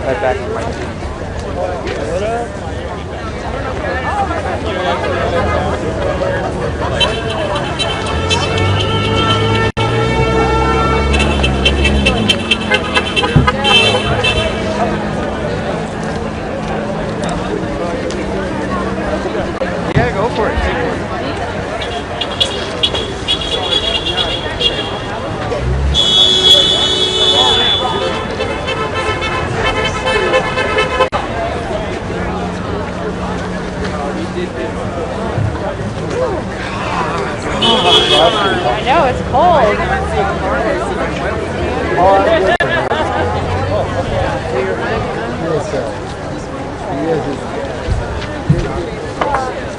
right back on my team. Yeah, go for it. I know, it's cold.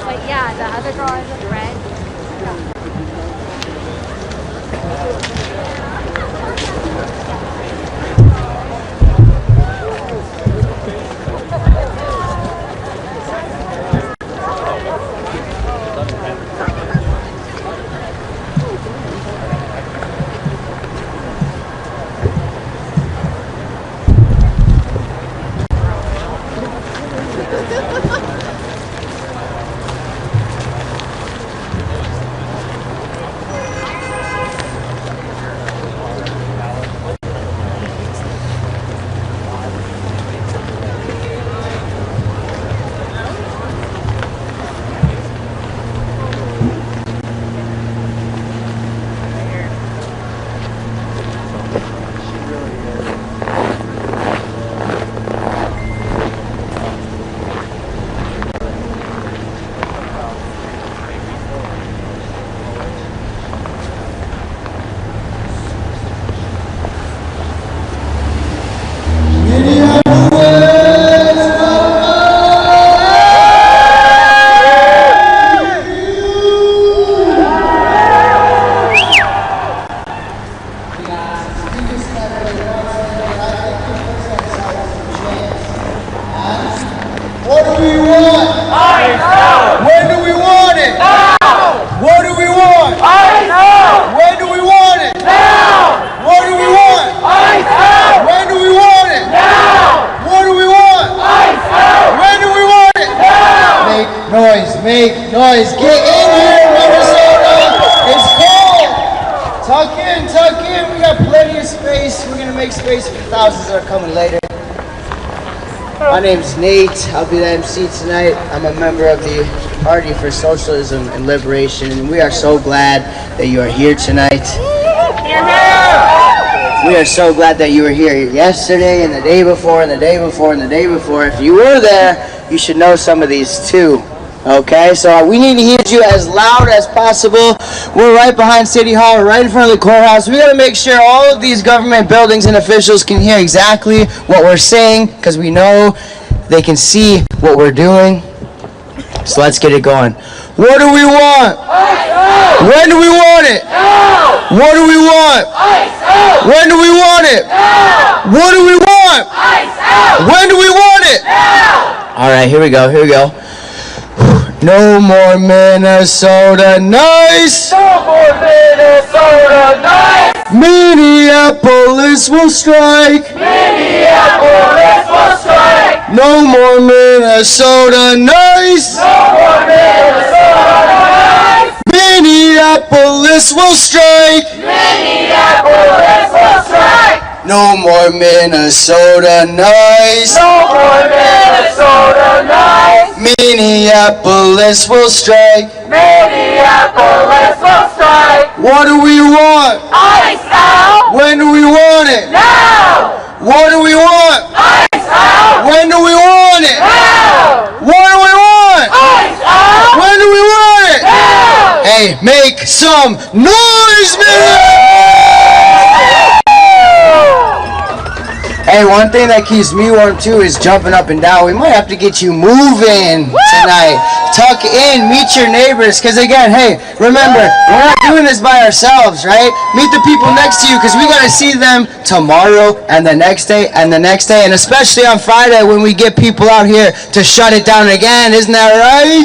But yeah, the other girl is a red. Make noise. Get in here, Minnesota. It's cold. Tuck in. We got plenty of space. We're going to make space for the thousands that are coming later. My name's Nate. I'll be the MC tonight. I'm a member of the Party for Socialism and Liberation, and we are so glad that you are here tonight. We are so glad that you were here yesterday and the day before and the day before and the day before. If you were there, you should know some of these too. Okay, so we need to hear you as loud as possible. We're right behind City Hall, right in front of the courthouse. We got to make sure all of these government buildings and officials can hear exactly what we're saying, because we know they can see what we're doing. So let's get it going. What do we want? When do we want it? What do we want? When do we want it? What do we want? When do we want it? All right, here we go. No more Minnesota nice. No more Minnesota nice. Minneapolis will strike. Minneapolis will strike. No more Minnesota nice. No more Minnesota nice. Minneapolis will strike. Minneapolis will strike. No more Minnesota nice. No more Minnesota nice. Minneapolis will strike. Minneapolis will strike. What do we want? Ice out. When do we want it? Now. What do we want? Ice out. When do we want it? Now. What do we want? Ice out. When do we want it? Now. Hey, make some noise, man! Hey, one thing that keeps me warm too is jumping up and down. We might have to get you moving tonight. Tuck in, meet your neighbors, because again, hey, remember, we're not doing this by ourselves, right? Meet the people next to you, because we got to see them tomorrow and the next day and the next day, and especially on Friday when we get people out here to shut it down again. Isn't that right?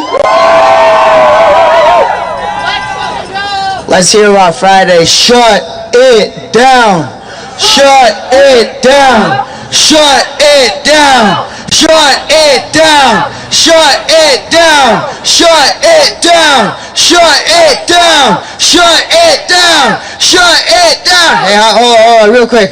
Let's hear about Friday. Shut it down. Shut it down. Shut it down. Shut it down. Shut it down. Shut it down. Shut it down. Shut it down. Shut it down. Hey, hold on, real quick.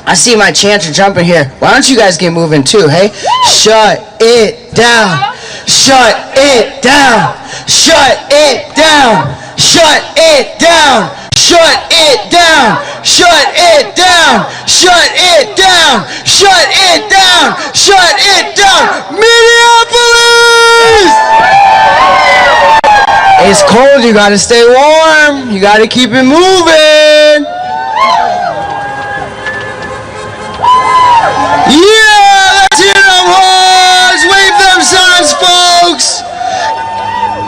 I see my chanter jumping here. Why don't you guys get moving too, hey? Shut it down. Shut it down. Shut it down. Shut it down. Shut it down. Shut it down. Shut it down. Shut it down. Shut it down. Minneapolis! It's cold. You gotta stay warm. You gotta keep it moving. Yeah, let's hear them horns. Wave them signs, folks.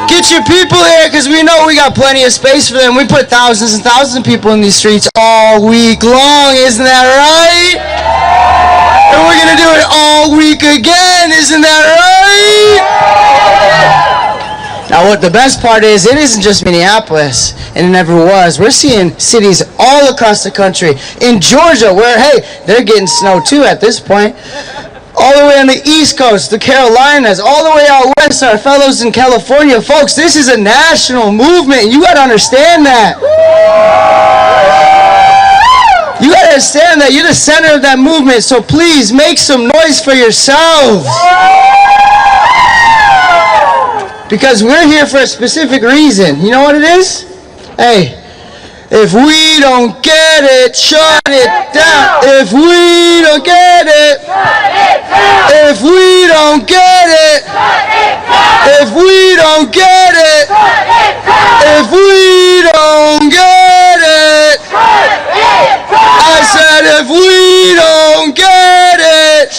Get your people here, because we know we got plenty of space for them. We put thousands and thousands of people in these streets all week long, isn't that right? And we're going to do it all week again, isn't that right? Now what the best part is, it isn't just Minneapolis, and it never was. We're seeing cities all across the country. In Georgia, where, hey, they're getting snow too at this point. All the way on the East Coast, the Carolinas, all the way out west, our fellows in California. Folks, this is a national movement, and you got to understand that. You got to understand that. You're the center of that movement, so please make some noise for yourselves. Because we're here for a specific reason. You know what it is? Hey, if we don't get it, shut it down. If we don't get it, if we don't get it, if we don't get it, if we don't get it, I said if we don't get it,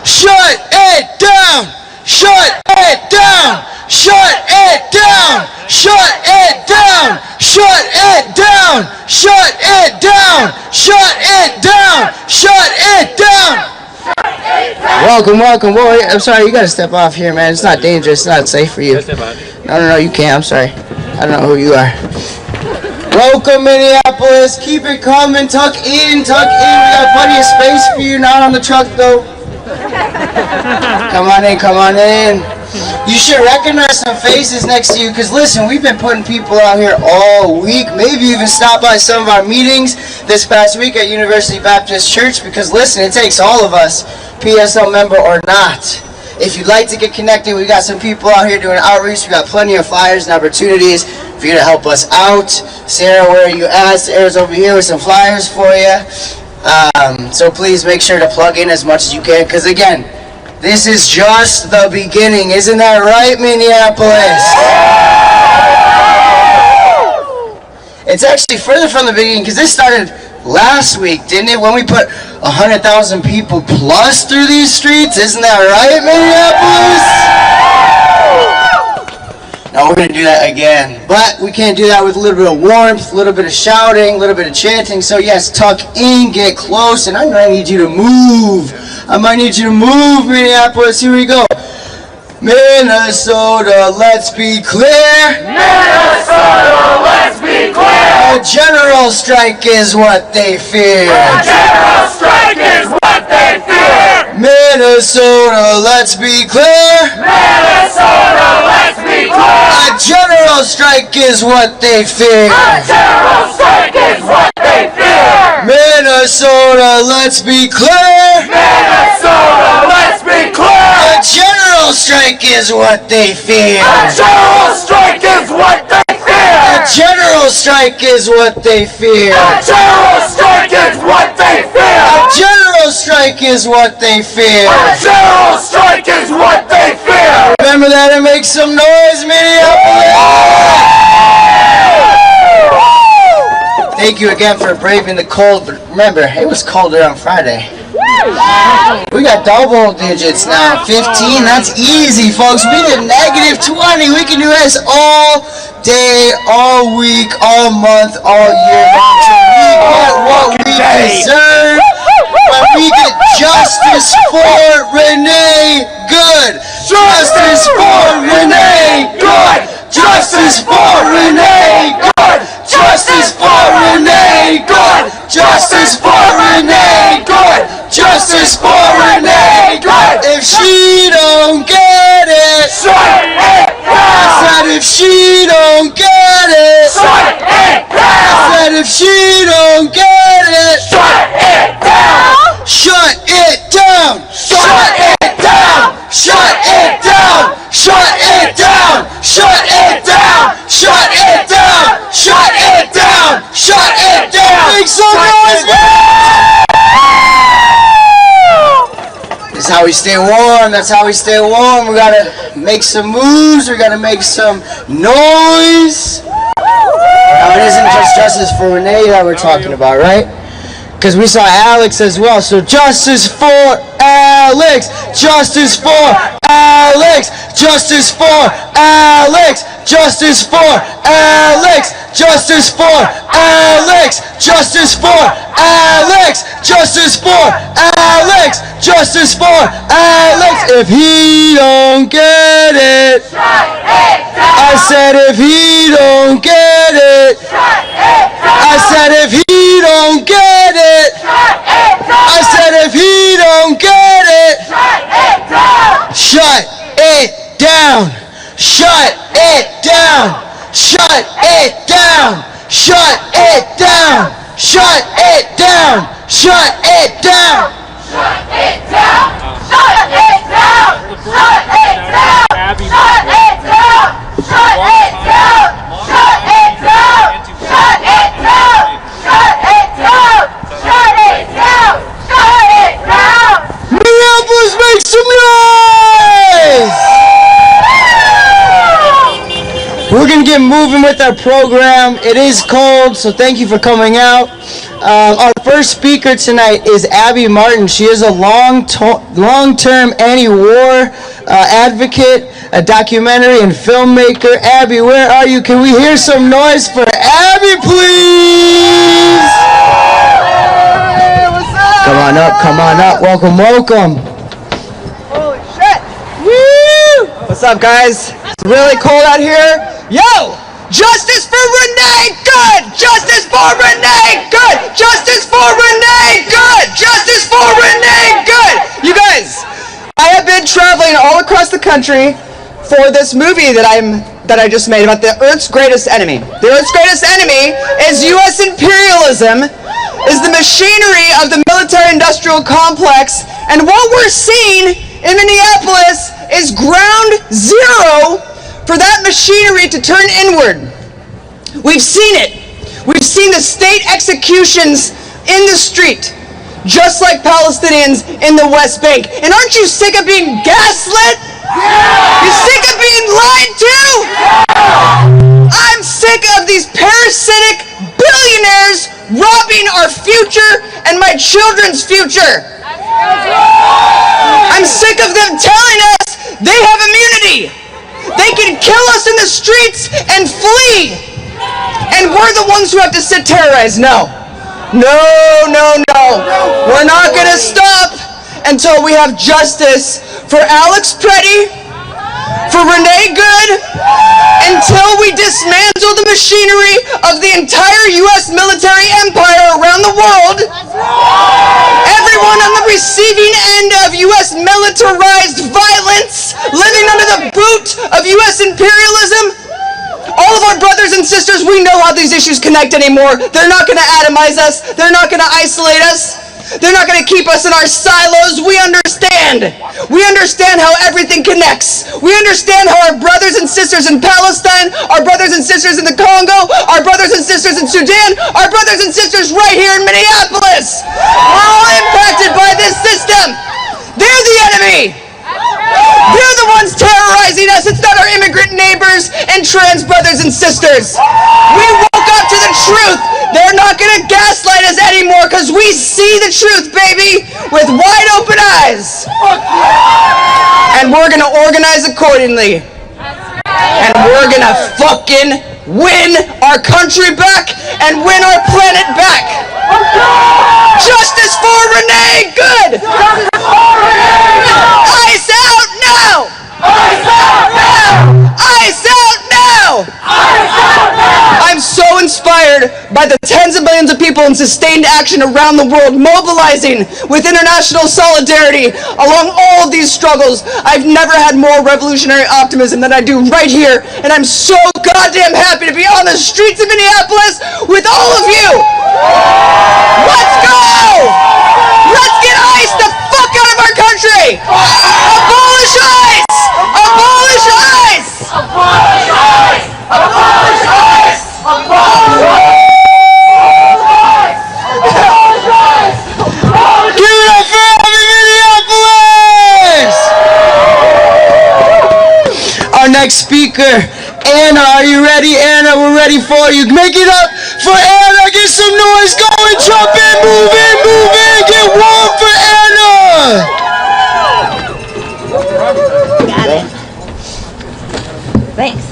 shut it down, shut it down, shut it down, shut it down, shut it down, shut it down, shut it down, shut it down. Welcome, welcome. Whoa, I'm sorry, you gotta step off here, man. It's not dangerous, it's not safe for you. No, you can't. I'm sorry. I don't know who you are. Welcome, Minneapolis. Keep it coming. Tuck in, tuck in. We got plenty of space for you. Not on the truck, though. Come on in, come on in. You should recognize some faces next to you, because listen, we've been putting people out here all week. Maybe even stop by some of our meetings this past week at University Baptist Church, because listen, it takes all of us, PSL member or not. If you'd like to get connected, we got some people out here doing outreach. We got plenty of flyers and opportunities for you to help us out. Sarah, where are you at? Sarah's over here with some flyers for you. So please make sure to plug in as much as you can, because again, this is just the beginning. Isn't that right, Minneapolis? It's actually further from the beginning, because this started last week, didn't it? When we put 100,000 people plus through these streets. Isn't that right, Minneapolis? Now we're going to do that again. But we can't do that with a little bit of warmth, a little bit of shouting, a little bit of chanting. So yes, tuck in, get close, and I might need you to move. I might need you to move, Minneapolis. Here we go. Minnesota, let's be clear. Minnesota, let's be clear. A general strike is what they fear. A general strike is what they fear. Minnesota, let's be clear. Minnesota, let's be clear. A general strike is what they fear. A general strike is what they fear. Minnesota, let's be clear. Minnesota, let's be clear. A general strike is what they fear. A general strike is what they fear. A general strike is what they fear. A general strike is what they fear. A general strike is what they fear. A general strike is what they fear. Remember that and make some noise, Minneapolis! Thank you again for braving the cold, but remember, it was colder on Friday. We got double digits now, 15, that's easy, folks. We did -20, we can do this all day, all week, all month, all year long. So we get what we deserve when we get justice for Renee Good. Justice for Renee Good. Justice for Renee Good. Justice for Renee Good. Justice for Renee Justice for Renee Good. If she don't get it, shut it down. I said if she don't get it, shut it down. I said if she don't get it, shut it down. Shut it down. Shut it down. Shut it down. Shut it down. Shut it down. Shut it down. Shut it down. Shut it down. Make some noise. That's how we stay warm. That's how we stay warm. We gotta make some moves. We gotta make some noise. Now it isn't just justice for Renee that we're talking about, right? Because we saw Alex as well. So justice for Alex. Justice for Alex. Justice for Alex. Justice for Alex. Justice for Alex. Justice for Alex. Justice for Alex. Justice for Alex. If he don't get it, I said if he don't get it, I said if he don't get it, I said if he don't get it, shut it down. Shut it down. Shut it down. Shut it down. Shut it down. Shut it down. Shut it down! Shut it down! Shut it down! Shut it down! Shut it down! Shut it down! Shut it down! Shut it down! Shut it down! Shut it down! Minneapolis, make some noise! We're gonna get moving with our program. It is cold, so thank you for coming out. Our first speaker tonight is Abby Martin. She is a long-term anti-war advocate, a documentary and filmmaker. Abby, where are you? Can we hear some noise for Abby, please? Hey, what's up? Come on up, come on up. Welcome, welcome. Holy shit! Woo! What's up, guys? It's really cold out here. Yo! Justice for Renee Good! Justice for Renee Good! Justice for Renee Good! Justice for Renee Good! You guys, I have been traveling all across the country for this movie that I just made about the Earth's greatest enemy. The Earth's greatest enemy is U.S. imperialism, is the machinery of the military-industrial complex, and what we're seeing in Minneapolis is ground zero for that machinery to turn inward. We've seen it. We've seen the state executions in the street, just like Palestinians in the West Bank. And aren't you sick of being gaslit? Yeah! You sick of being lied to? Yeah! I'm sick of these parasitic billionaires robbing our future and my children's future. I'm sick of them telling us they have immunity. They can kill us in the streets and flee. And we're the ones who have to sit terrorized. No. No, no, no. We're not going to stop until we have justice for Alex Pretty, for Renee Good, until we dismantle the machinery of the entire U.S. military empire around the world. Everyone on the receiving end of U.S. militarized violence, living under the boot of U.S. imperialism. All of our brothers and sisters, we know how these issues connect anymore. They're not going to atomize us. They're not going to isolate us. They're not going to keep us in our silos. We understand. We understand how everything connects. We understand how our brothers and sisters in Palestine, our brothers and sisters in the Congo, our brothers and sisters in Sudan, our brothers and sisters right here in Minneapolis. We're all impacted by this system. They're the enemy. They're the ones terrorizing us. It's not our immigrant neighbors and trans brothers and sisters. We woke up to the truth. They're not going to gaslight us anymore because we see the truth, baby, with wide open eyes. And we're going to organize accordingly. And we're going to fucking win our country back and win our planet back. Justice for Renee Good! Justice for Renee Good! Ice out now! Ice out now! Ice out now! Ice out now! I'm so inspired by the tens of millions of people in sustained action around the world, mobilizing with international solidarity along all of these struggles. I've never had more revolutionary optimism than I do right here, and I'm so goddamn happy to be on the streets of Minneapolis with all of you. Let's go! Let's get ICE the fuck out of our country! Abolish ICE! Abolish ICE! Abolish ICE! Abolish ICE! Abolish ICE! Give it up for Minneapolis! Our next speaker, Anna, are you ready? Anna, we're ready for you. Make it up for Anna. Get some noise going. Jump in, move in, move in. Get warm for Anna. Got it. Thanks.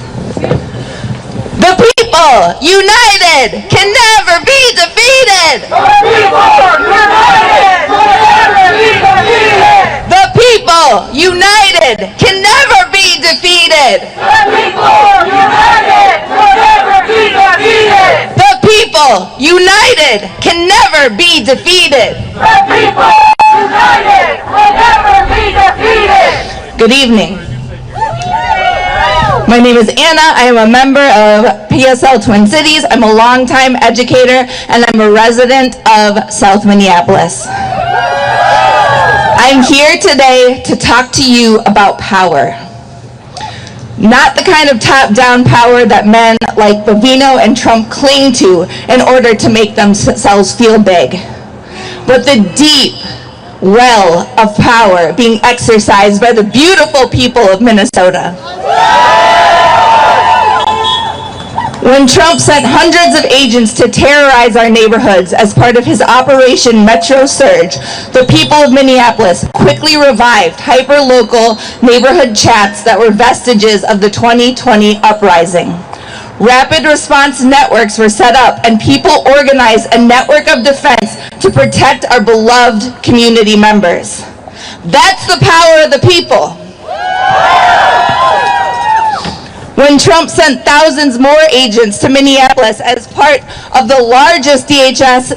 The people, united, can never be defeated. The people, united, can never be defeated. The people, united, can never be defeated. The people, united, can never be defeated. The people, united, can never be defeated. The people, united, can never be defeated. Good evening. My name is Anna. I am a member of PSL Twin Cities. I'm a longtime educator, and I'm a resident of South Minneapolis. I'm here today to talk to you about power. Not the kind of top-down power that men like Bovino and Trump cling to in order to make themselves feel big, but the deep well of power being exercised by the beautiful people of Minnesota. When Trump sent hundreds of agents to terrorize our neighborhoods as part of his Operation Metro Surge, the people of Minneapolis quickly revived hyper-local neighborhood chats that were vestiges of the 2020 uprising. Rapid response networks were set up and people organized a network of defense to protect our beloved community members. That's the power of the people. When Trump sent thousands more agents to Minneapolis as part of the largest DHS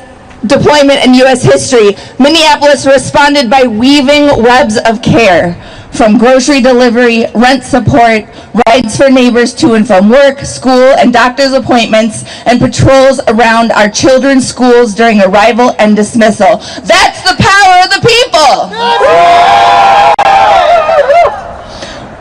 deployment in U.S. history, Minneapolis responded by weaving webs of care, from grocery delivery, rent support, rides for neighbors to and from work, school, and doctor's appointments, and patrols around our children's schools during arrival and dismissal. That's the power of the people!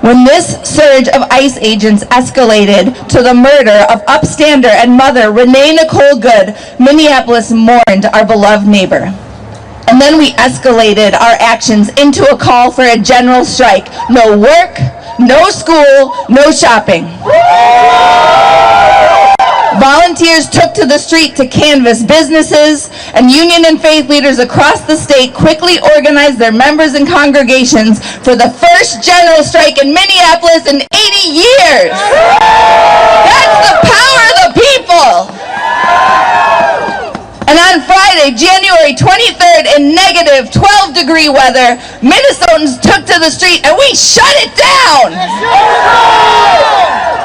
When this surge of ICE agents escalated to the murder of upstander and mother Renee Nicole Good, Minneapolis mourned our beloved neighbor. And then we escalated our actions into a call for a general strike. No work, no school, no shopping. Volunteers took to the street to canvass businesses, and union and faith leaders across the state quickly organized their members and congregations for the first general strike in Minneapolis in 80 years. That's the power of the people. And on Friday, January 23rd, in negative 12-degree weather, Minnesotans took to the street and we shut it down.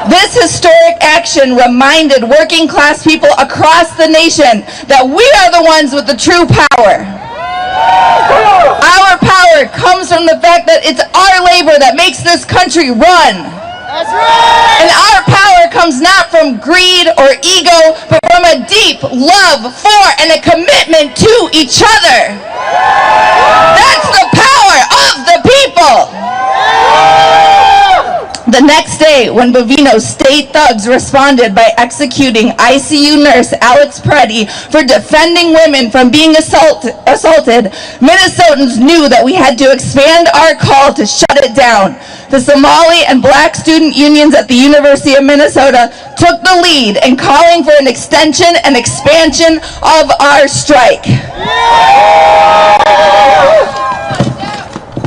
This historic action reminded working class people across the nation that we are the ones with the true power. Our power comes from the fact that it's our labor that makes this country run. That's right. And our power comes not from greed or ego, but from a deep love for and a commitment to each other. That's the power of the people. The next day, when Bovino's state thugs responded by executing ICU nurse Alex Preddy for defending women from being assaulted, Minnesotans knew that we had to expand our call to shut it down. The Somali and Black student unions at the University of Minnesota took the lead in calling for an extension and expansion of our strike.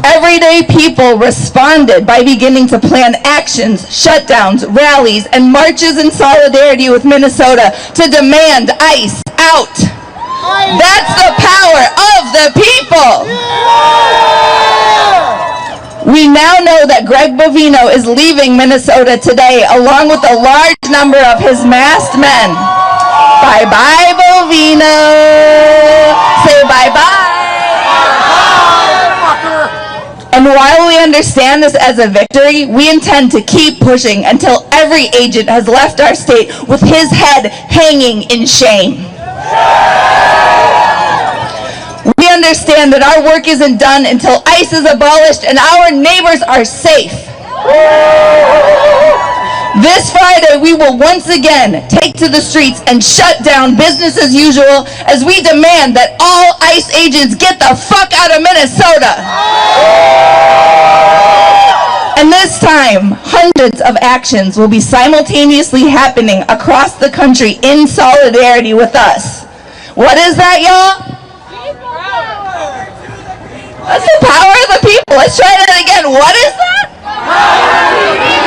Everyday people responded by beginning to plan actions, shutdowns, rallies, and marches in solidarity with Minnesota to demand ICE out. That's the power of the people. We now know that Greg Bovino is leaving Minnesota today, along with a large number of his masked men. Bye-bye, Bovino. Say bye-bye. And while we understand this as a victory, we intend to keep pushing until every agent has left our state with his head hanging in shame. We understand that our work isn't done until ICE is abolished and our neighbors are safe. This Friday, we will once again take to the streets and shut down business as usual as we demand that all ICE agents get the fuck out of Minnesota. And this time, hundreds of actions will be simultaneously happening across the country in solidarity with us. What is that, y'all? That's the power of the people. Let's try that again. What is that?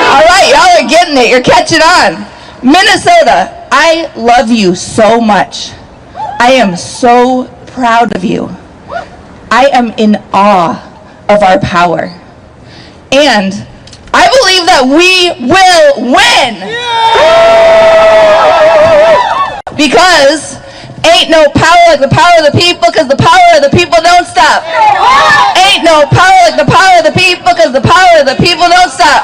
All right, y'all are getting it. You're catching on. Minnesota, I love you so much. I am so proud of you. I am in awe of our power. And I believe that we will win. Because ain't no power like the power of the people, because the power of the people don't stop. Ain't no power like the power of the people, because the power of the people don't stop.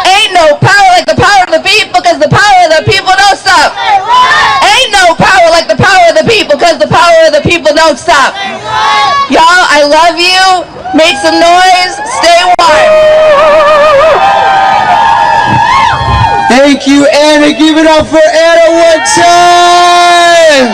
Ain't no power like the power of the people, because the power of the people don't stop. Ain't no power like the power of the people, because the power of the people don't stop. Y'all, I love you. Make some noise. Stay warm. Thank you, Anna. Give it up for Anna one time.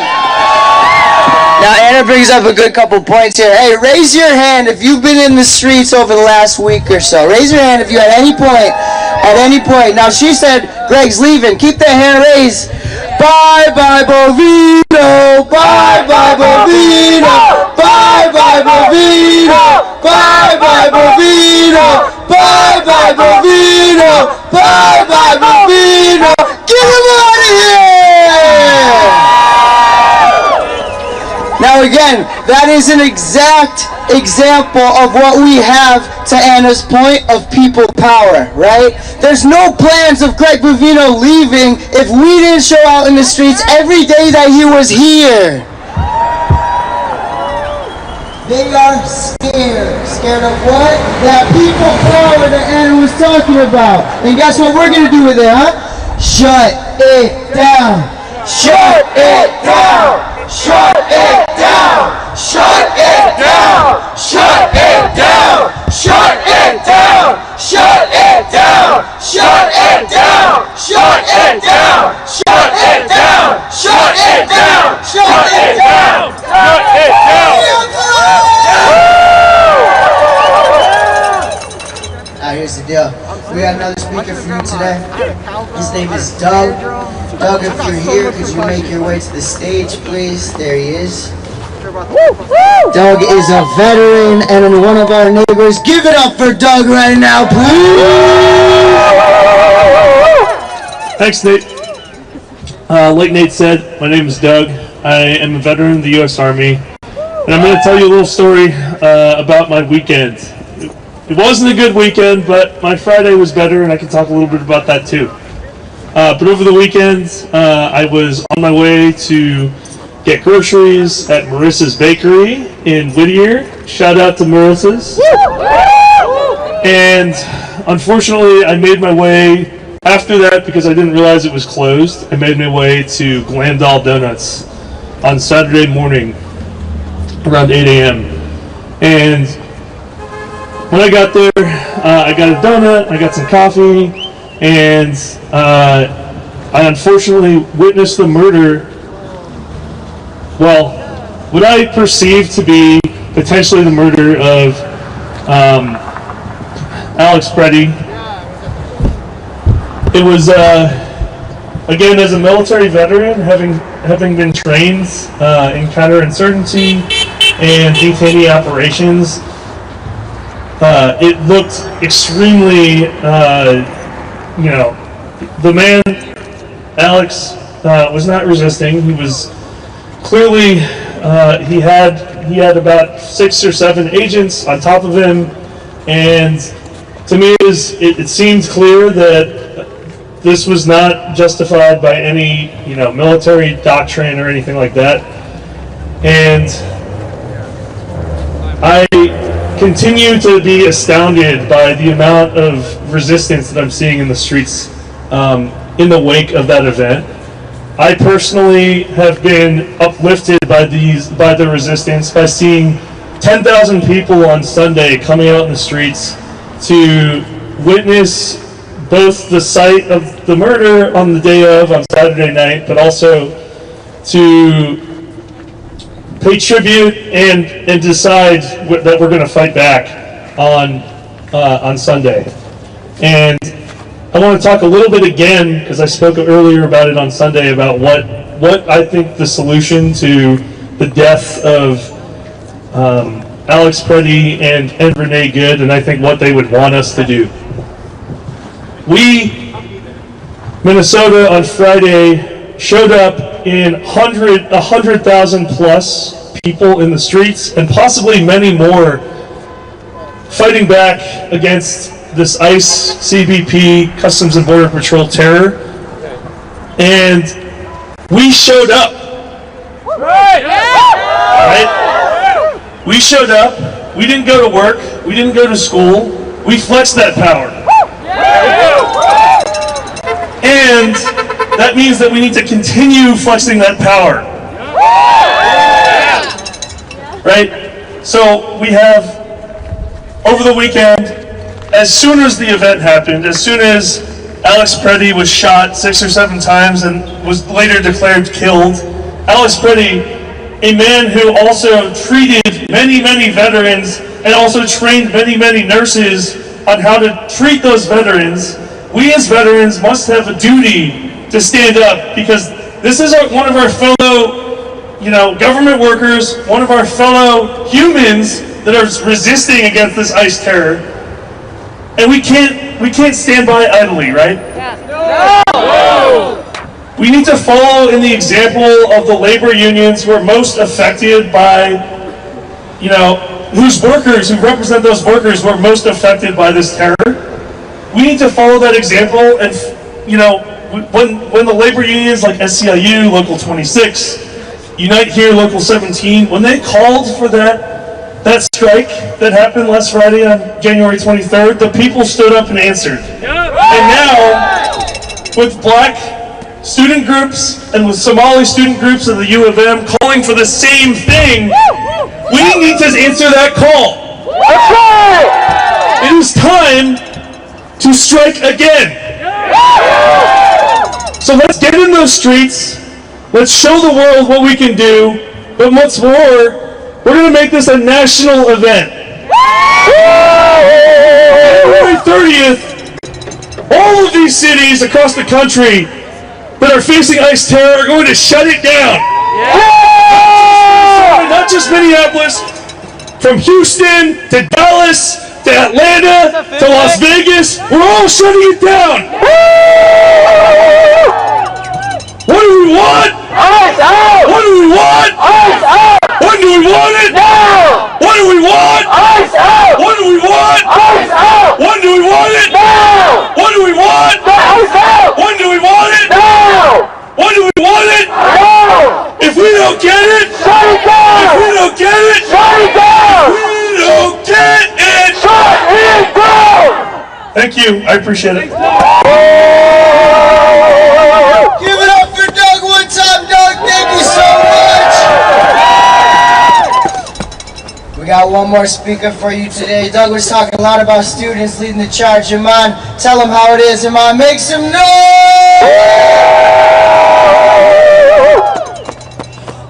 Now, Anna brings up a good couple points here. Hey, raise your hand if you've been in the streets over the last week or so. Raise your hand if you at any point. Now, she said Greg's leaving. Keep that hand raised. Bye-bye, Bovino. Bye-bye, Bovino. Bye-bye, Bovino. Bye-bye, Bovino. Bye-bye, Bovino. Bye-bye, Bovino. Get him out of here! Now again, that is an exact example of what we have to Anna's point of people power, right? There's no plans of Greg Bovino leaving if we didn't show out in the streets every day that he was here. They are scared. Scared of what? That people power that Anna was talking about. And guess what we're going to do with it, huh? Shut it down. Shut it down. Shut it down! Shut it down! Shut it down! Shut it down! Shut it down! Shut it down! Shut it down! Shut it down! Shut it down! Shut it down! Shut it down! Now here's the deal. We got another speaker for you today. His name is Doug. Doug, if you're here, could you make your way to the stage, please? There he is. Doug is a veteran and one of our neighbors. Give it up for Doug right now, please! Thanks, Nate. Like Nate said, my name is Doug. I am a veteran of the U.S. Army, and I'm going to tell you a little story about my weekend. It wasn't a good weekend, but my Friday was better, and I can talk a little bit about that too. But over the weekend, I was on my way to get groceries at Marissa's Bakery in Whittier. Shout out to Marissa's. And unfortunately, I made my way after that because I didn't realize it was closed. I made my way to Glandal Donuts on Saturday morning around 8 a.m. And when I got there, I got a donut, I got some coffee, and I unfortunately witnessed the murder, well, what I perceived to be potentially the murder of Alex Preddy. It was, again, as a military veteran, having been trained in counterinsurgency and detainee operations, it looked extremely, the man, Alex, was not resisting. He was clearly, he had about 6 or 7 agents on top of him, and to me it seemed clear that this was not justified by any, military doctrine or anything like that. And I continue to be astounded by the amount of resistance that I'm seeing in the streets in the wake of that event. I personally have been uplifted by the resistance, by seeing 10,000 people on Sunday coming out in the streets to witness both the site of the murder on the day of, on Saturday night, but also to pay tribute and decide that we're going to fight back on Sunday. And I want to talk a little bit again, because I spoke earlier about it on Sunday, about what I think the solution to the death of Alex Preddy and Renee Good, and I think what they would want us to do. We, Minnesota, on Friday, showed up in 100,000 plus people in the streets, and possibly many more, fighting back against this ICE, CBP, Customs and Border Patrol terror. And we showed up. Right? We showed up. We didn't go to work. We didn't go to school. We flexed that power. And that means that we need to continue flexing that power. Right? So we have, over the weekend, as soon as the event happened, as soon as Alex Preddy was shot 6 or 7 times and was later declared killed, Alex Preddy, a man who also treated many, many veterans and also trained many, many nurses on how to treat those veterans, we as veterans must have a duty to stand up, because this is one of our fellow, government workers, one of our fellow humans that are resisting against this ICE terror. And we can't stand by idly, right? Yeah. No! We need to follow in the example of the labor unions who are most affected by, who represent those workers who are most affected by this terror. We need to follow that example, and, when the labor unions like SCIU, Local 26, Unite Here, Local 17, when they called for that strike that happened last Friday on January 23rd, the people stood up and answered. And now, with black student groups and with Somali student groups of the U of M calling for the same thing, we need to answer that call. It is time to strike again. So let's get in those streets, let's show the world what we can do, but what's more, we're going to make this a national event. January 30th, all of these cities across the country that are facing ICE terror are going to shut it down. Not just Minneapolis, from Houston to Dallas to Atlanta to Las Vegas, we're all shutting it down. What do we want? What do we want? When do we want it? Now! What do we want? ICE out! What do we want? ICE out! When do we want it? Now! What do we want? ICE out! When do we want it? Now! When do we want it? Now! If we don't get it, shut it down! If we don't get it, shut it down! If we don't get it, shut it down! Thank you. I appreciate it. Give it up for Doug one time, Doug. Thank you so much. We got one more speaker for you today. Doug was talking a lot about students leading the charge. Iman, tell them how it is. Iman, make some noise!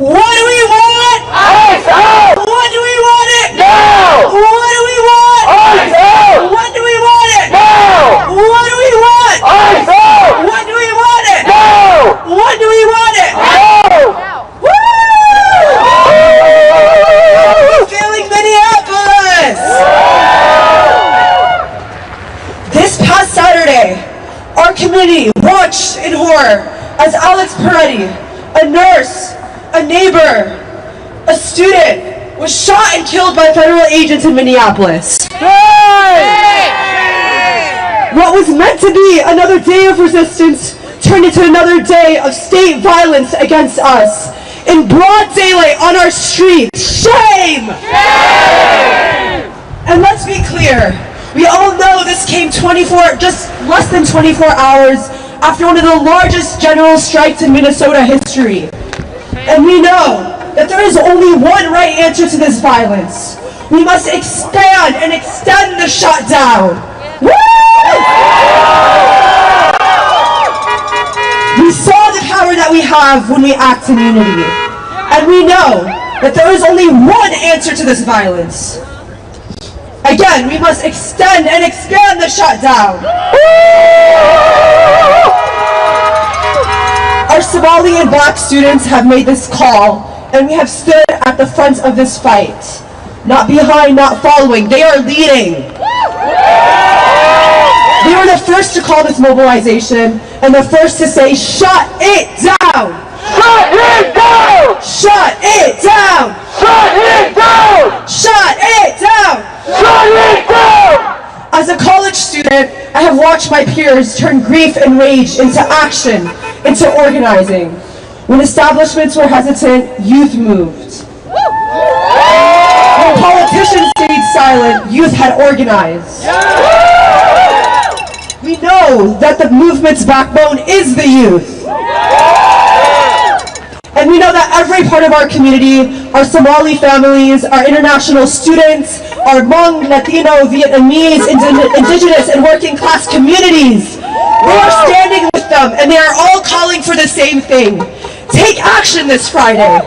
What do we want? ICE out! When do we want it? Now! What do we want? ICE out! When do we want it? Now! What do we want? ICE out! When do we want it? Now! When do we want it? Now! Woo! Feeling Minneapolis! This past Saturday, our community watched in horror as Alex Preddy, a nurse, a neighbor, a student, was shot and killed by federal agents in Minneapolis. What was meant to be another day of resistance turned into another day of state violence against us. In broad daylight on our streets. Shame! Shame! And let's be clear, we all know this came just less than 24 hours after one of the largest general strikes in Minnesota history. And we know that there is only one right answer to this violence. We must expand and extend the shutdown. Woo! We saw the power that we have when we act in unity. And we know that there is only one answer to this violence. Again, we must extend and expand the shutdown. Our Somali and Black students have made this call, and we have stood at the front of this fight. Not behind, not following. They are leading. They were the first to call this mobilization, and the first to say, shut it down! Shut it down! Shut it down! Shut it down! Shut it down! Shut it down! As a college student, I have watched my peers turn grief and rage into action, into organizing. When establishments were hesitant, youth moved. When politicians stayed silent, youth had organized. We know that the movement's backbone is the youth. And we know that every part of our community, our Somali families, our international students, our Hmong, Latino, Vietnamese, indigenous, and working class communities, we are standing with them, and they are all calling for the same thing. Take action this Friday.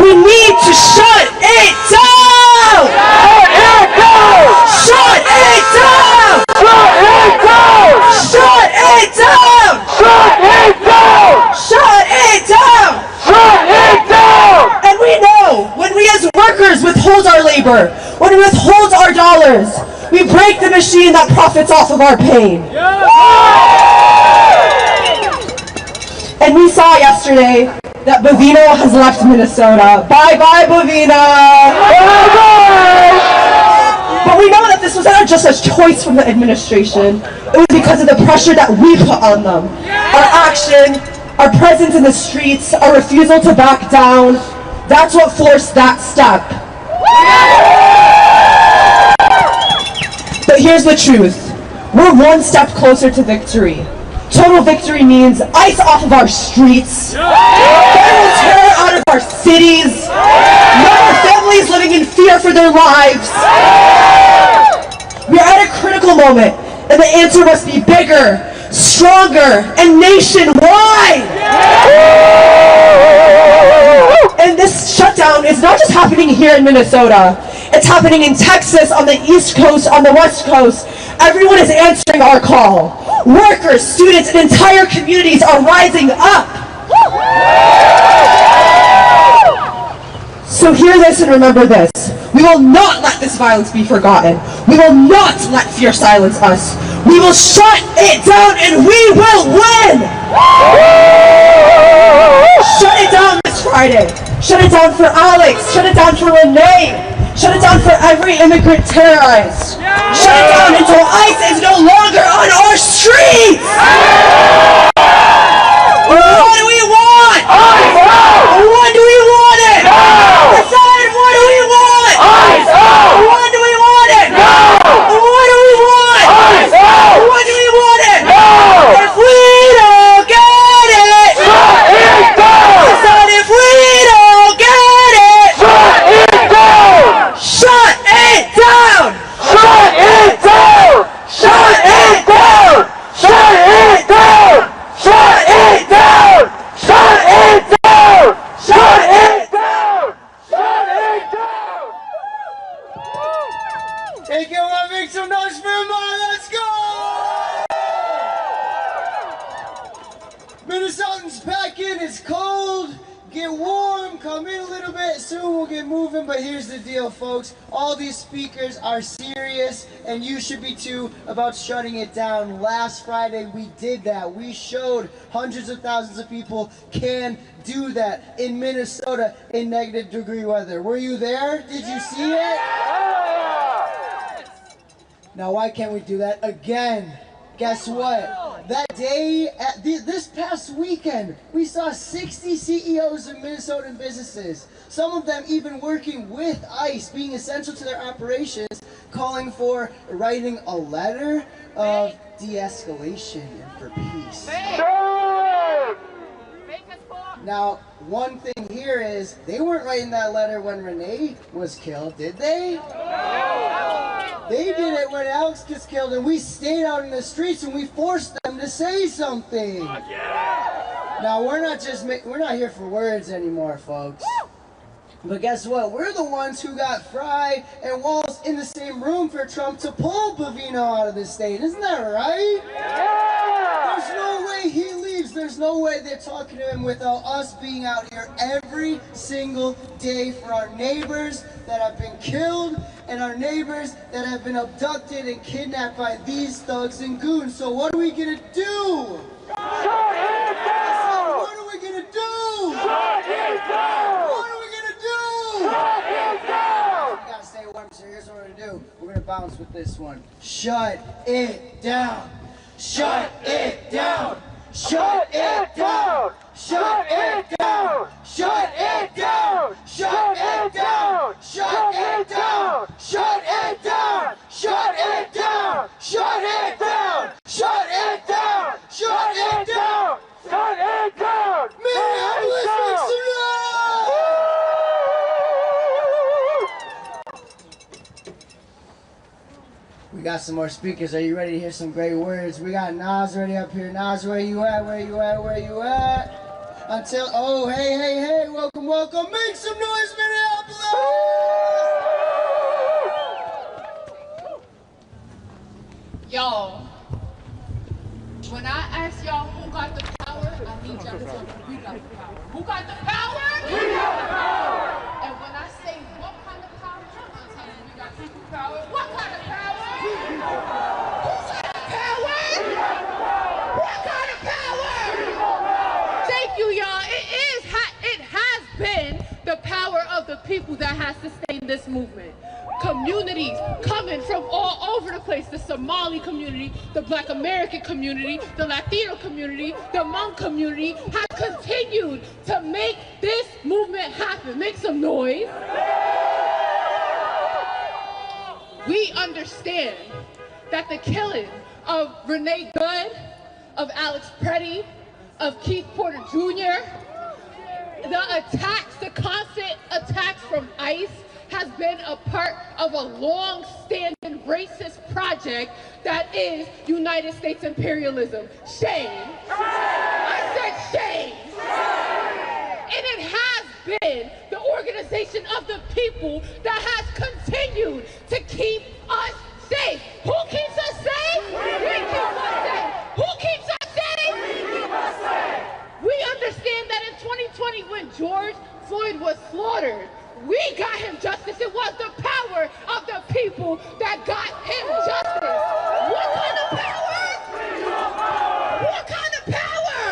We need to shut it down! Shut it down! Shut it down! Shut it down! Shut it down! Shut it down! Shut it down! Shut it down! And we know when we as workers withhold our labor, when we withhold our dollars, we break the machine that profits off of our pain. And we saw yesterday that Bovino has left Minnesota. Bye-bye, Bovino! Bye-bye! But we know that this was not just a choice from the administration. It was because of the pressure that we put on them. Our action, our presence in the streets, our refusal to back down, that's what forced that step. But here's the truth. We're one step closer to victory. Total victory means ice off of our streets, federal terror out of our cities, not our families living in fear for their lives. We are at a critical moment, and the answer must be bigger, stronger, and nationwide. And this shutdown is not just happening here in Minnesota. It's happening in Texas, on the East Coast, on the West Coast. Everyone is answering our call. Workers, students, and entire communities are rising up. So hear this and remember this. We will not let this violence be forgotten. We will not let fear silence us. We will shut it down and we will win! Shut it down this Friday. Shut it down for Alex. Shut it down for Renee. Shut it down for every immigrant terrorized. Shut it down until ICE is no longer on our streets! What do we want? ICE out! When do we want it? Now! I said, what do we want? ICE out! When do we want it? Now! What do we want? ICE out! When do we want it? Now! If we don't get it, shut it down! I said, if we don't get it, shut it down! Shut it down! Shut it down! Shut it down! Shut it down! Shut it down! Shut it down! Shut it down! Shut it down! Take it one, make some noise for Vermont, let's go! Minnesotans pack in, it's cold. Get warm, come in a little bit, soon we'll get moving, but here's the deal, folks. All these speakers are serious, and you should be too, about shutting it down. Last Friday, we did that. We showed hundreds of thousands of people can do that in Minnesota in negative degree weather. Were you there? Did you see it? Now, why can't we do that again? Guess what? That day, this past weekend, we saw 60 CEOs of Minnesotan businesses, some of them even working with ICE, being essential to their operations, calling for writing a letter of de-escalation and for peace. Now, one thing here is, they weren't writing that letter when Renee was killed, did they? They did it when Alex gets killed, and we stayed out in the streets and we forced them to say something. Now, we're not here for words anymore, folks. But guess what? We're the ones who got Fry and Walz in the same room for Trump to pull Bovino out of the state. Isn't that right? There's no way he leaves. There's no way they're talking to him without us being out here every single day for our neighbors that have been killed and our neighbors that have been abducted and kidnapped by these thugs and goons. So what are we going to do? Shut it down! What are we going to do? Shut it down! What are we going to do? Shut it down! We gotta stay warm, so here's what we're gonna do. We're gonna bounce with this one. Shut it down! Shut it down! Shut it down! Shut it down! Shut it down! Shut it down! Shut it down! Shut it down! Shut it down! Shut it down! Shut it down! Shut it down! Shut it down! Minneapolis, make some noise! We got some more speakers. Are you ready to hear some great words? We got Nas ready up here. Nas, where you at? Where you at? Where you at? Until, oh, hey, hey, hey, welcome, welcome. Make some noise, Minneapolis! Y'all, when I ask y'all who got the power, I need y'all to tell me we got the power. Who got the power? We got the power! And when I say what kind of power, I'm telling you we got people power. What kind of power? Who got the power? We got the power! What kind of power? Thank you, y'all. It has been the power of the people that has sustained this movement. Communities coming from all over the place, the Somali community, the Black American community, the Latino community, the Hmong community, have continued to make this movement happen. Make some noise. We understand that the killing of Renee Gunn, of Alex Preddy, of Keith Porter Jr., the attacks, the constant attacks from ICE has been a part of a long-standing racist project that is United States imperialism. Shame. I said shame. And it has been the organization of the people that has continued to keep us safe. Who keeps us safe? We keep us safe. Who keeps us safe? We keep us safe! We understand that in 2020 when George Floyd was slaughtered, we got him justice. It was the power of the people that got him justice. What kind of power? What kind of power?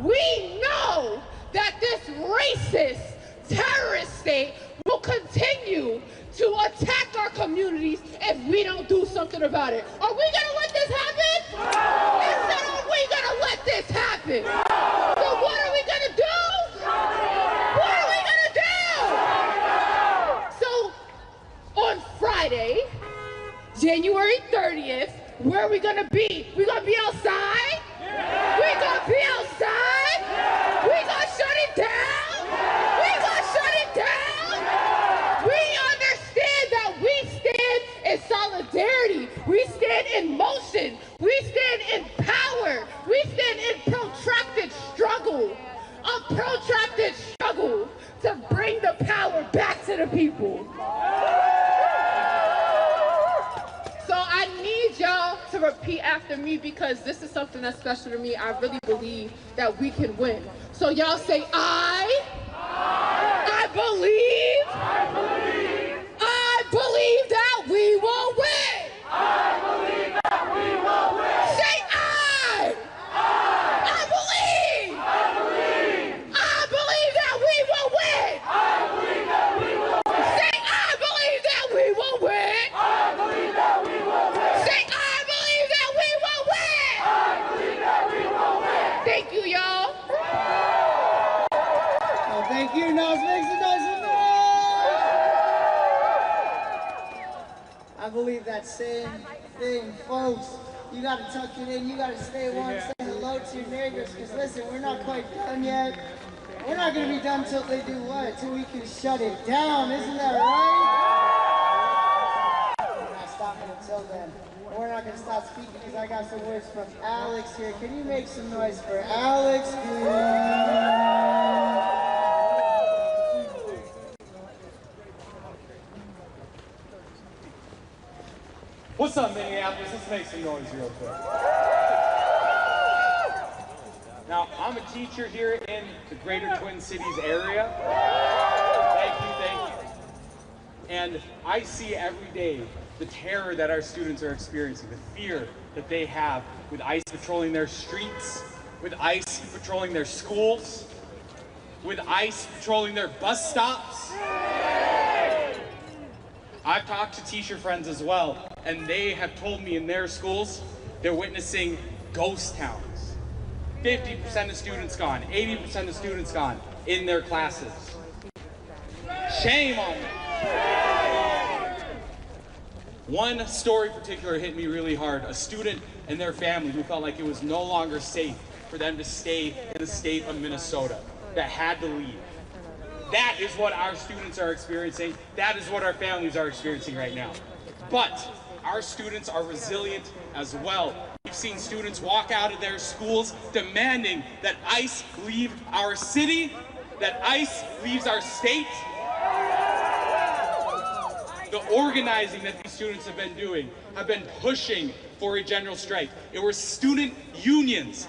We know that this racist terrorist state will continue to attack our communities if we don't do something about it. Are we gonna let this happen? I said, are we gonna let this happen? So what are we gonna do? What are we gonna do? So on Friday, January 30th, where are we gonna be? We gonna be outside? We gonna be outside? We gonna shut it down? We gonna shut it down? We understand that we stand in solidarity. We stand in motion. We stand in power. We stand in protracted struggle. A protracted struggle to bring the power back to the people. So I need y'all to repeat after me because this is something that's special to me. I really believe that we can win. So y'all say, I believe that we will win. I believe that we will win! Say I believe that we will win. I believe that we will win! Say I believe that we will win. I believe that we will win! Say I believe I believe that same thing, folks. You gotta tuck it in, you gotta stay warm, say hello to your neighbors, because listen, we're not quite done yet. We're not gonna be done till they do what? Till we can shut it down, isn't that right? We're not stopping until then. We're not gonna stop speaking because I got some words from Alex here. Can you make some noise for Alex, please? What's up, Minneapolis? Let's make some noise real quick. Now, I'm a teacher here in the greater Twin Cities area. Thank you. And I see every day the terror that our students are experiencing, the fear that they have with ICE patrolling their streets, with ICE patrolling their schools, with ICE patrolling their bus stops. I've talked to teacher friends as well, and they have told me in their schools, they're witnessing ghost towns. 50% of students gone, 80% of students gone in their classes. Shame on them. One story in particular hit me really hard. A student and their family who felt like it was no longer safe for them to stay in the state of Minnesota, that had to leave. That is what our students are experiencing. That is what our families are experiencing right now. But our students are resilient as well. We've seen students walk out of their schools demanding that ICE leave our city, that ICE leaves our state. The organizing that these students have been doing, have been pushing for a general strike. It were student unions